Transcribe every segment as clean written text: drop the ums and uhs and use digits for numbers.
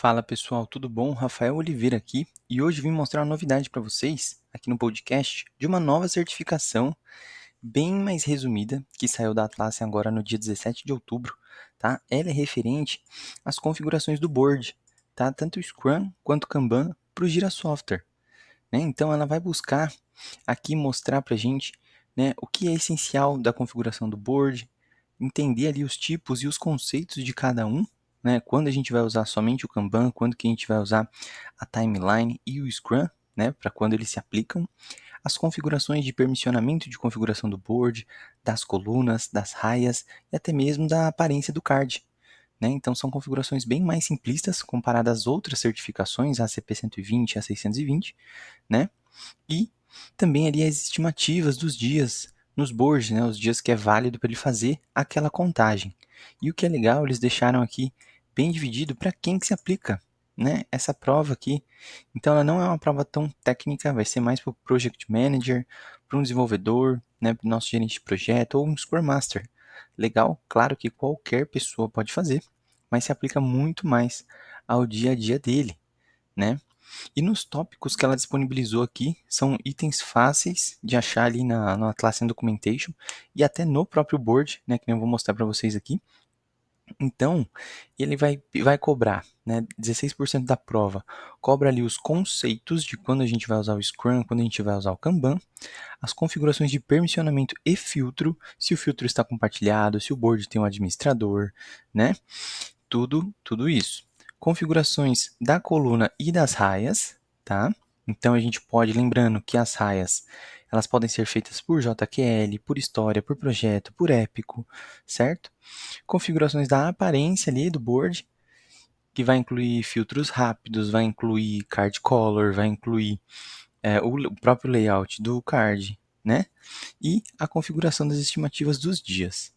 Fala pessoal, tudo bom? Rafael Oliveira aqui e hoje vim mostrar uma novidade para vocês aqui no podcast de uma nova certificação bem mais resumida que saiu da Atlassian agora no dia 17 de outubro, tá? Ela é referente às configurações do board, tá? Tanto o Scrum quanto o Kanban para o Jira Software, né? Então ela vai buscar aqui mostrar para a gente, né, o que é essencial da configuração do board, entender ali os tipos e os conceitos de cada um, né, quando a gente vai usar somente o Kanban, quando que a gente vai usar a timeline e o Scrum, né, para quando eles se aplicam, as configurações de permissionamento de configuração do board, das colunas, das raias e até mesmo da aparência do card. Né? Então são configurações bem mais simplistas comparadas às outras certificações, a ACP 120 e a 620, né? E também ali as estimativas dos dias nos boards, né, os dias que é válido para ele fazer aquela contagem. E o que é legal, eles deixaram aqui bem dividido para quem que se aplica, né, essa prova aqui. Então ela não é uma prova tão técnica, vai ser mais para o Project Manager, para um desenvolvedor, né, para o nosso gerente de projeto ou um Scrum Master. Legal, claro que qualquer pessoa pode fazer, mas se aplica muito mais ao dia a dia dele, né? E nos tópicos que ela disponibilizou aqui, são itens fáceis de achar ali no Atlassian Documentation e até no próprio board, né, que eu vou mostrar para vocês aqui. Então, ele vai cobrar, né, 16% da prova, cobra ali os conceitos de quando a gente vai usar o Scrum, quando a gente vai usar o Kanban, as configurações de permissionamento e filtro, se o filtro está compartilhado, se o board tem um administrador, né? Tudo isso. Configurações da coluna e das raias, tá? Então a gente pode, lembrando que as raias, elas podem ser feitas por JQL, por história, por projeto, por épico, certo? Configurações da aparência ali do board, que vai incluir filtros rápidos, vai incluir card color, vai incluir o próprio layout do card, né? E a configuração das estimativas dos dias.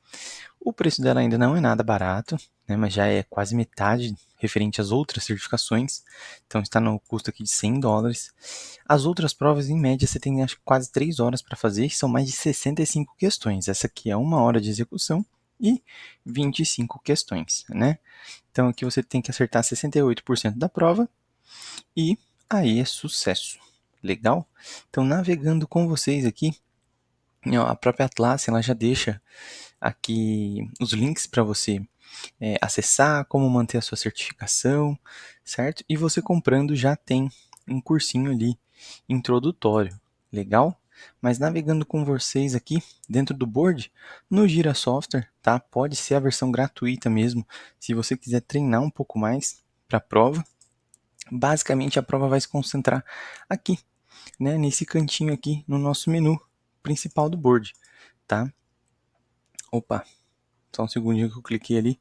O preço dela ainda não é nada barato, né, mas já é quase metade referente às outras certificações. Então está no custo aqui de US$ 100. As outras provas, em média, você tem acho, quase 3 horas para fazer, são mais de 65 questões. Essa aqui é 1 hora de execução e 25 questões, né? Então aqui você tem que acertar 68% da prova e aí é sucesso. Legal? Então navegando com vocês aqui, a própria Atlas ela já deixa aqui os links para você acessar, como manter a sua certificação, certo? E você comprando já tem um cursinho ali introdutório, legal? Mas navegando com vocês aqui dentro do board, no Gira Software, tá? Pode ser a versão gratuita mesmo, se você quiser treinar um pouco mais para a prova. Basicamente a prova vai se concentrar aqui, né? Nesse cantinho aqui no nosso menu principal do board, tá? Opa, só um segundinho que eu cliquei ali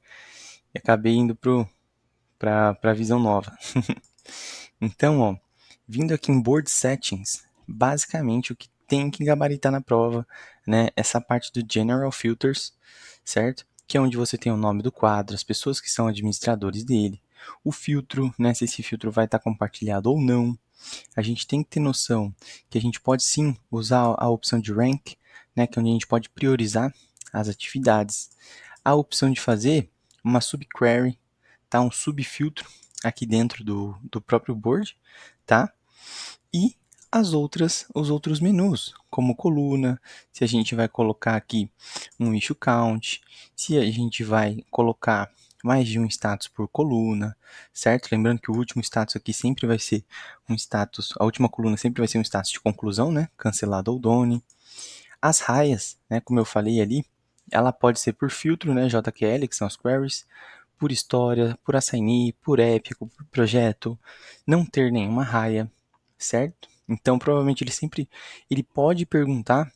e acabei indo para a visão nova. Então, ó, vindo aqui em Board Settings, basicamente o que tem que gabaritar na prova, né, essa parte do General Filters, certo? Que é onde você tem o nome do quadro, as pessoas que são administradores dele, o filtro, né, se esse filtro vai estar compartilhado ou não. A gente tem que ter noção que a gente pode sim usar a opção de Rank, né, que é onde a gente pode priorizar as atividades. A opção de fazer uma subquery, tá? Um subfiltro aqui dentro do próprio board, tá? E os outros menus, como coluna, se a gente vai colocar aqui um issue count, se a gente vai colocar mais de um status por coluna, certo? Lembrando que o último status aqui sempre vai ser um status, a última coluna sempre vai ser um status de conclusão, né? Cancelado ou done. As raias, né, como eu falei ali, ela pode ser por filtro, né, JQL, que são as queries, por história, por assignee, por épico, por projeto, não ter nenhuma raia, certo? Então, provavelmente ele pode perguntar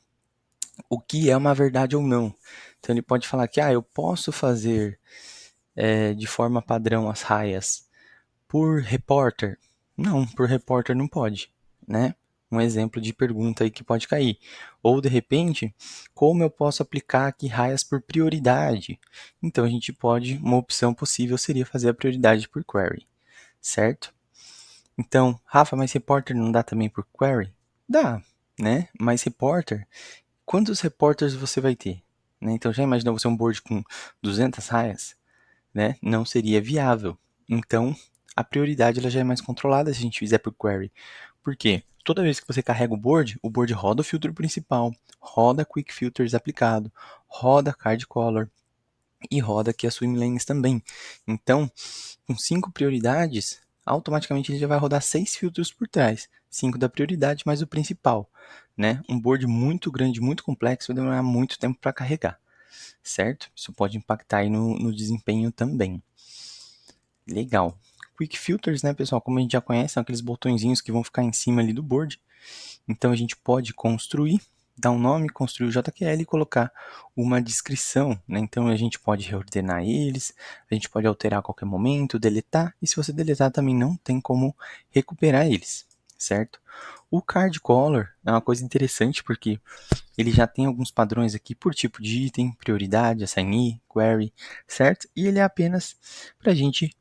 o que é uma verdade ou não. Então, ele pode falar que, eu posso fazer de forma padrão as raias por repórter? Não, por repórter não pode, né? Um exemplo de pergunta aí que pode cair. Ou, de repente, como eu posso aplicar aqui raias por prioridade? Então, a gente pode, uma opção possível seria fazer a prioridade por query, certo? Então, Rafa, mas repórter não dá também por query? Dá, né? Mas repórter, quantos repórteres você vai ter? Né? Então, já imaginou você um board com 200 raias? Né? Não seria viável. Então, a prioridade ela já é mais controlada se a gente fizer por query. Por quê? Toda vez que você carrega o board roda o filtro principal, roda Quick Filters aplicado, roda Card Color e roda aqui a Swim Lanes também. Então, com 5 prioridades, automaticamente ele já vai rodar 6 filtros por trás. 5 da prioridade mais o principal. Né? Um board muito grande, muito complexo, vai demorar muito tempo para carregar. Certo? Isso pode impactar aí no desempenho também. Legal. Quick Filters, né, pessoal? Como a gente já conhece, são aqueles botõezinhos que vão ficar em cima ali do board. Então a gente pode construir, dar um nome, construir o JQL e colocar uma descrição, né? Então a gente pode reordenar eles, a gente pode alterar a qualquer momento, deletar, e se você deletar também não tem como recuperar eles, certo? O Card Color é uma coisa interessante porque ele já tem alguns padrões aqui por tipo de item, prioridade, assignee, query, certo? E ele é apenas para a gente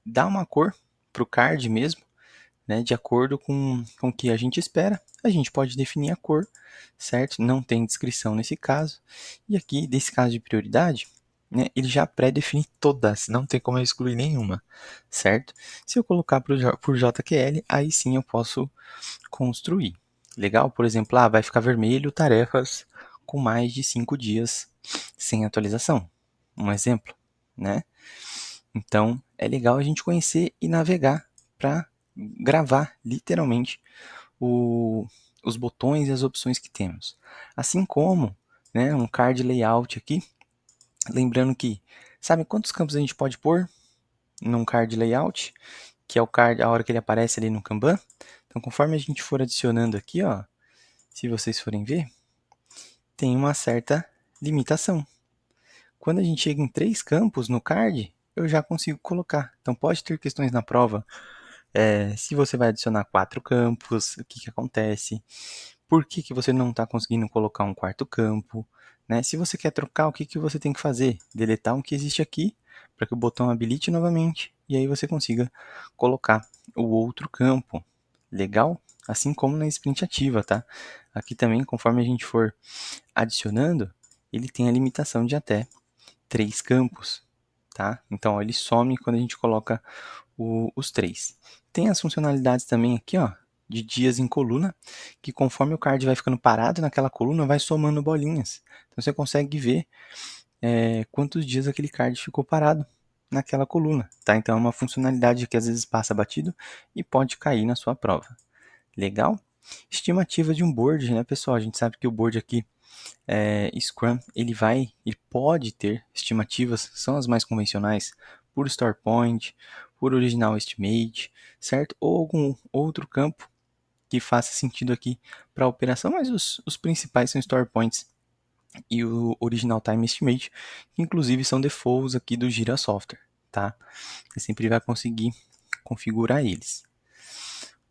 dar uma cor para o card mesmo, né, de acordo com o que a gente espera. A gente pode definir a cor, certo? Não tem descrição nesse caso. E aqui, desse caso de prioridade, né, ele já pré-define todas, não tem como eu excluir nenhuma, certo? Se eu colocar por JQL, aí sim eu posso construir. Legal? Por exemplo, vai ficar vermelho tarefas com mais de 5 dias sem atualização. Um exemplo, né? Então, é legal a gente conhecer e navegar para gravar, literalmente, o, os botões e as opções que temos. Assim como, né, um card layout aqui, lembrando que, sabe quantos campos a gente pode pôr num card layout? Que é o card, a hora que ele aparece ali no Kanban. Então, conforme a gente for adicionando aqui, ó, se vocês forem ver, tem uma certa limitação. Quando a gente chega em 3 campos no card, eu já consigo colocar. Então, pode ter questões na prova. Se você vai adicionar 4 campos, o que, que acontece? Por que, que você não está conseguindo colocar um quarto campo? Né? Se você quer trocar, o que, que você tem que fazer? Deletar um que existe aqui, para que o botão habilite novamente, e aí você consiga colocar o outro campo. Legal? Assim como na sprint ativa, tá? Aqui também, conforme a gente for adicionando, ele tem a limitação de até 3 campos, tá? Então, ó, ele some quando a gente coloca os 3. Tem as funcionalidades também aqui, ó, de dias em coluna, que conforme o card vai ficando parado naquela coluna, vai somando bolinhas. Então, você consegue ver quantos dias aquele card ficou parado naquela coluna, tá? Então, é uma funcionalidade que às vezes passa batido e pode cair na sua prova. Legal? Estimativa de um board, né, pessoal? A gente sabe que o board aqui Scrum, ele pode ter estimativas, são as mais convencionais, por Store Point, por Original Estimate, certo? Ou algum outro campo que faça sentido aqui para a operação, mas os principais são Store Points e o Original Time Estimate, que inclusive são defaults aqui do Jira Software, tá? Você sempre vai conseguir configurar eles.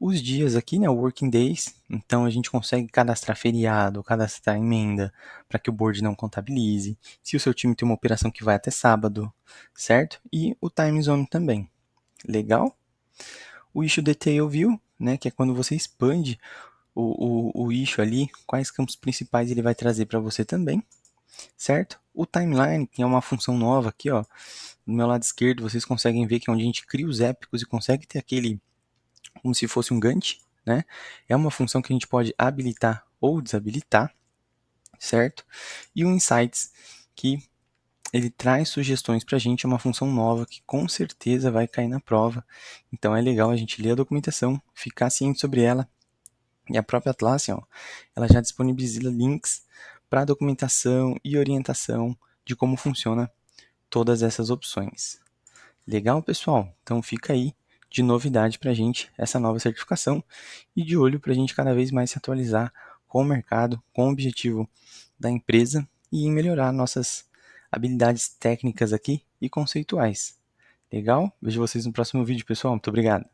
Os dias aqui, né, working days, então a gente consegue cadastrar feriado, cadastrar emenda, para que o board não contabilize. Se o seu time tem uma operação que vai até sábado, certo? E o time zone também. Legal? O issue detail view, né, que é quando você expande o issue ali, quais campos principais ele vai trazer para você também, certo? O timeline, que é uma função nova aqui, ó, no meu lado esquerdo, vocês conseguem ver que é onde a gente cria os épicos e consegue ter aquele como se fosse um Gantt, né? É uma função que a gente pode habilitar ou desabilitar, certo? E o Insights, que ele traz sugestões para a gente, é uma função nova que com certeza vai cair na prova. Então é legal a gente ler a documentação, ficar ciente sobre ela. E a própria Atlassian, ó, ela já disponibiliza links para documentação e orientação de como funciona todas essas opções. Legal, pessoal? Então fica aí de novidade para a gente essa nova certificação e de olho para a gente cada vez mais se atualizar com o mercado, com o objetivo da empresa e em melhorar nossas habilidades técnicas aqui e conceituais. Legal? Vejo vocês no próximo vídeo, pessoal. Muito obrigado.